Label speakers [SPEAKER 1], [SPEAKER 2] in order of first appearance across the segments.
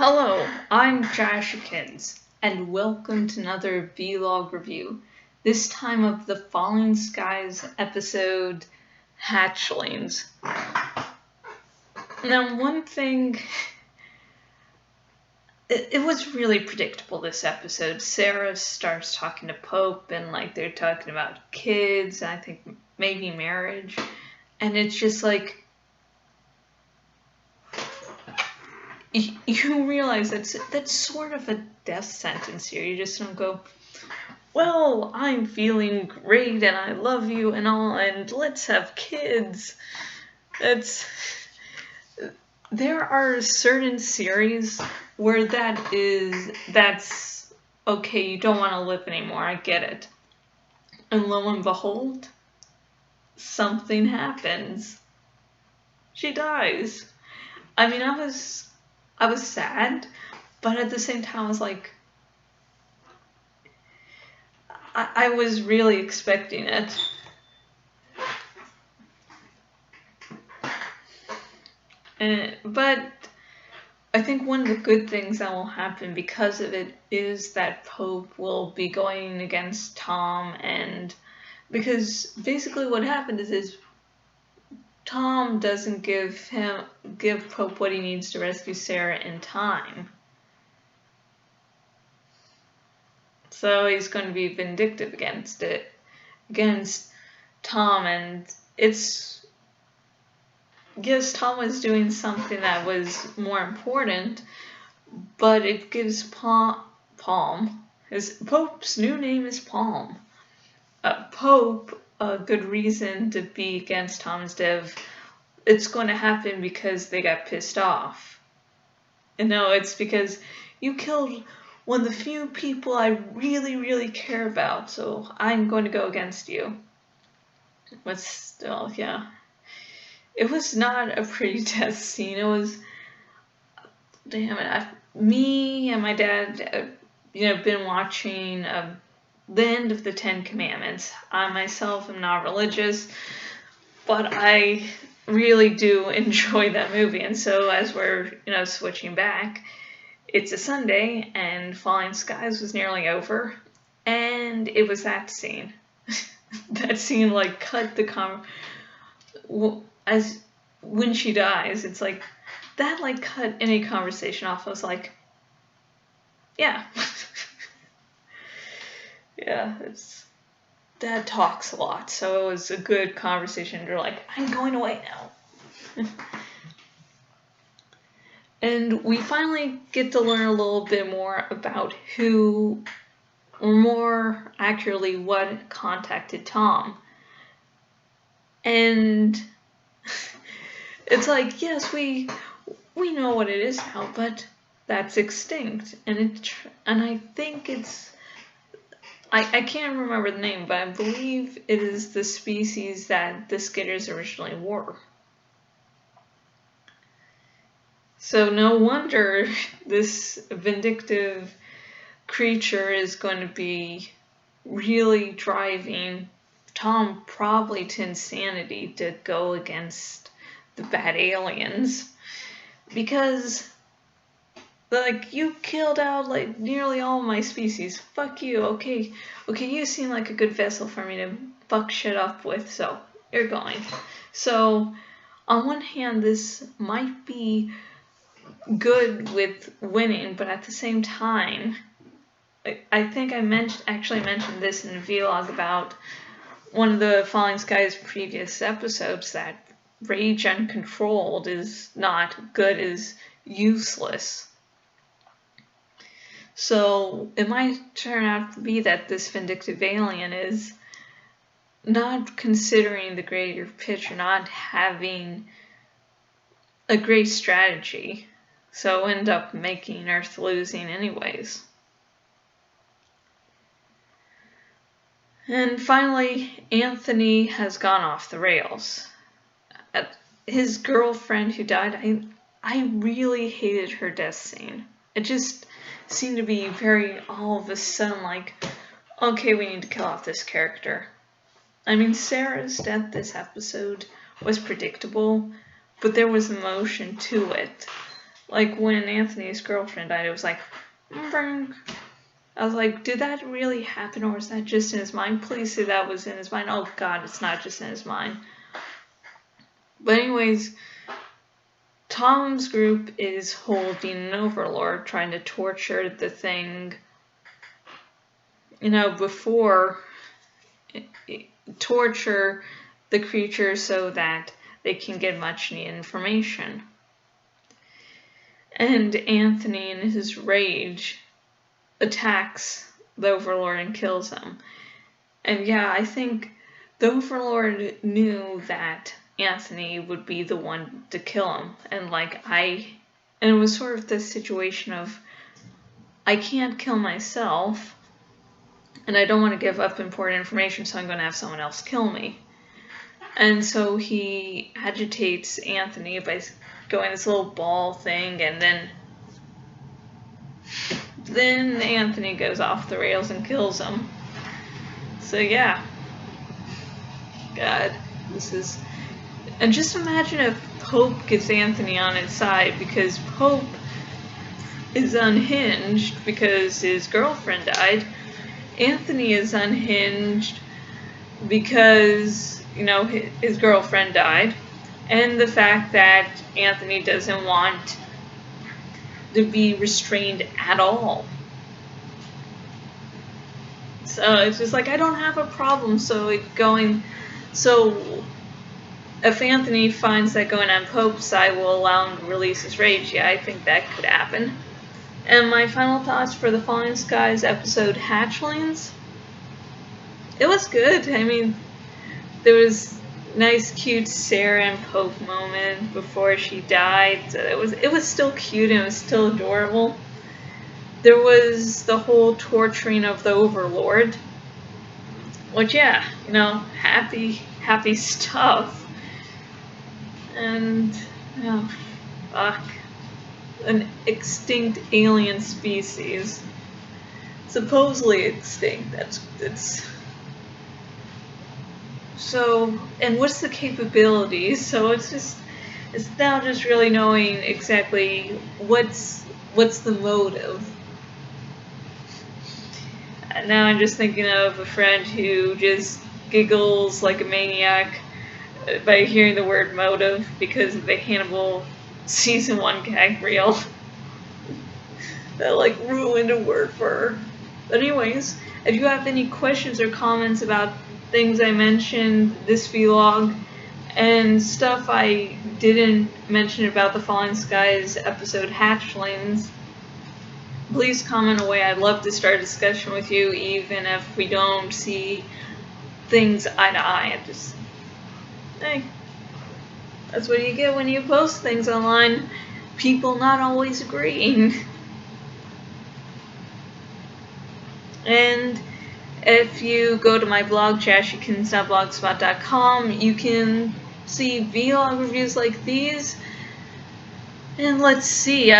[SPEAKER 1] Hello, I'm Joshikins, and welcome to another vlog review. This time of the Falling Skies episode, Hatchlings. Now, one thing, it was really predictable this episode. Sarah starts talking to Pope, and they're talking about kids, and I think maybe marriage, and it's just like, you realize that's sort of a death sentence here. You just don't go, well, I'm feeling great and I love you and all, and let's have kids. There are certain series where that's okay, you don't want to live anymore, I get it. And lo and behold, something happens. She dies. I mean, I was sad, but at the same time I was like, I was really expecting it. But I think one of the good things that will happen because of it is that Pope will be going against Tom, and because basically what happened is Tom doesn't give Pope what he needs to rescue Sarah in time. So he's going to be vindictive against Tom, and yes, Tom was doing something that was more important, but it gives Pope's new name is Palm. Pope a good reason to be against Tom instead of it's going to happen because they got pissed off. And no, it's because you killed one of the few people I really, really care about, so I'm going to go against you. But still, yeah. It was not a pretty death scene. It was, damn it. Me and my dad, been watching the end of the Ten Commandments. I myself am not religious, but I really do enjoy that movie. And so as we're, switching back, it's a Sunday and Falling Skies was nearly over, and it was that scene. That scene cut the as when she dies, it's like that cut any conversation off. I was like, yeah. Yeah, Dad talks a lot, so it was a good conversation. They're like, I'm going away now. And we finally get to learn a little bit more about who, or more accurately, what contacted Tom. And it's like, yes, we know what it is now, but that's extinct. And I think it's, I can't remember the name, but I believe it is the species that the Skitters originally were. So no wonder this vindictive creature is going to be really driving Tom probably to insanity to go against the bad aliens. Because, you killed out, nearly all of my species. Fuck you. Okay, you seem like a good vessel for me to fuck shit up with, so you're going. So, on one hand, this might be good with winning, but at the same time, I think I actually mentioned this in a vlog about one of the Falling Skies previous episodes, that rage uncontrolled is not good, is useless. So it might turn out to be that this vindictive alien is not considering the greater picture, not having a great strategy, so end up making Earth losing anyways. And finally, Anthony has gone off the rails. His girlfriend who died, I really hated her death scene. It just seemed to be very all of a sudden okay, we need to kill off this character. I mean, Sarah's death this episode was predictable, but there was emotion to it. Like when Anthony's girlfriend died, it was like, I was like, did that really happen, or was that just in his mind? Please say that was in his mind. Oh God, it's not just in his mind. But anyways, Tom's group is holding an overlord, trying to torture the thing, before torture the creature so that they can get much needed information. And Anthony, in his rage, attacks the Overlord and kills him. And yeah, I think the Overlord knew that Anthony would be the one to kill him. And it was sort of this situation of, I can't kill myself, and I don't want to give up important information, so I'm going to have someone else kill me. And so he agitates Anthony by going this little ball thing, and then Anthony goes off the rails and kills him. So yeah. God, and just imagine if Pope gets Anthony on his side, because Pope is unhinged because his girlfriend died. Anthony is unhinged because, his girlfriend died. And the fact that Anthony doesn't want to be restrained at all. So it's just like, I don't have a problem. So if Anthony finds that going on Pope's side will allow him to release his rage, yeah, I think that could happen. And my final thoughts for the Falling Skies episode, Hatchlings. It was good. I mean, there was nice, cute Sarah and Pope moment before she died. So it was still cute and it was still adorable. There was the whole torturing of the Overlord, which, yeah, happy stuff. And, fuck. An extinct alien species. Supposedly extinct. That's so, and what's the capabilities? So it's now just really knowing exactly what's the motive. And now I'm just thinking of a friend who just giggles like a maniac by hearing the word motive because of the Hannibal season 1 gag reel. That ruined a word for her. But anyways, if you have any questions or comments about things I mentioned this vlog and stuff I didn't mention about the Falling Skies episode Hatchlings, please comment away. I'd love to start a discussion with you even if we don't see things eye to eye. Hey, that's what you get when you post things online. People not always agreeing. And if you go to my blog, jashikins.blogspot.com, you can see vlog reviews like these. And let's see,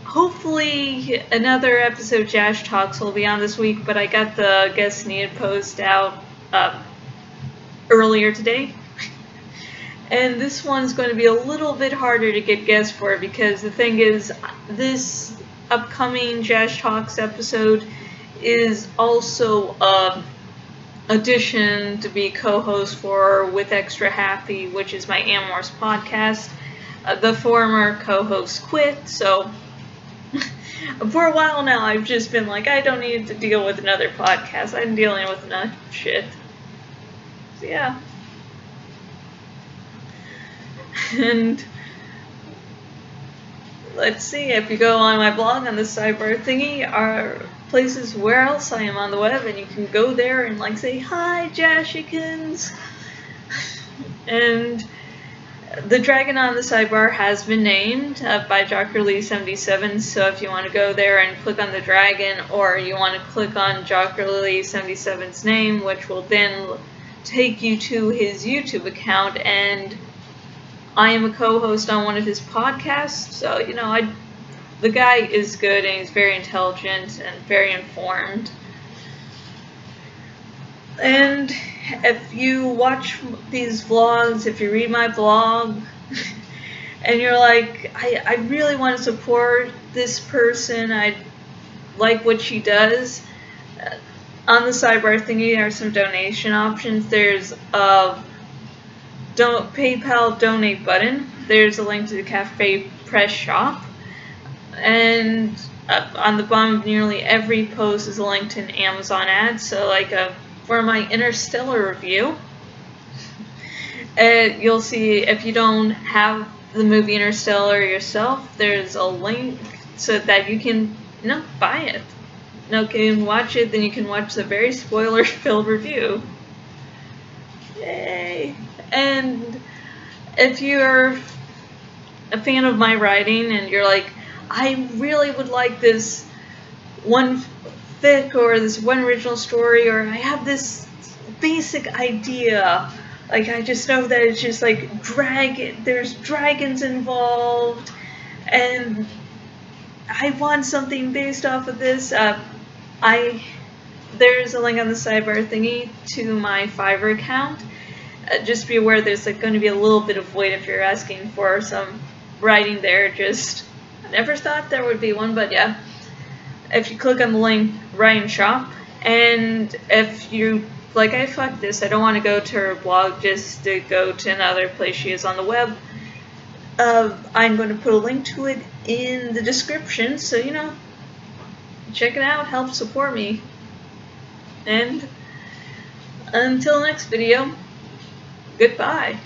[SPEAKER 1] hopefully another episode of Jash Talks will be on this week, but I got the guest needed post out earlier today. And this one's going to be a little bit harder to get guests for because the thing is, this upcoming Jash Talks episode is also an audition to be co-host for With Extra Happy, which is my Amor's podcast. The former co-host quit, so for a while now I've just been like, I don't need to deal with another podcast. I'm dealing with enough shit. So yeah. And let's see, if you go on my blog on the sidebar thingy are places where else I am on the web, and you can go there and say, hi Jashikins. And the dragon on the sidebar has been named by Dr. Lee 77, so if you want to go there and click on the dragon, or you want to click on Dr. Lee 77's name, which will then take you to his YouTube account, and I am a co-host on one of his podcasts, so, the guy is good, and he's very intelligent and very informed. And if you watch these vlogs, if you read my blog, and you're like, I really want to support this person, I like what she does, on the sidebar thingy are some donation options. There's a PayPal donate button. There's a link to the Cafe Press shop. And on the bottom of nearly every post is a link to an Amazon ad. So like for my Interstellar review, you'll see if you don't have the movie Interstellar yourself, there's a link so that you can buy it. You can watch it, then you can watch the very spoiler-filled review. Yay! And if you're a fan of my writing and you're like, I really would like this one fic or this one original story, or I have this basic idea, like I just know that it's just like there's dragons involved, and I want something based off of this, there's a link on the sidebar thingy to my Fiverr account. Just be aware there's like going to be a little bit of void if you're asking for some writing there. I never thought there would be one, but yeah. If you click on the link, Ryan Shop, and if you like, I fuck this, I don't want to go to her blog just to go to another place she is on the web. I'm going to put a link to it in the description, so check it out, help support me. And until next video, goodbye.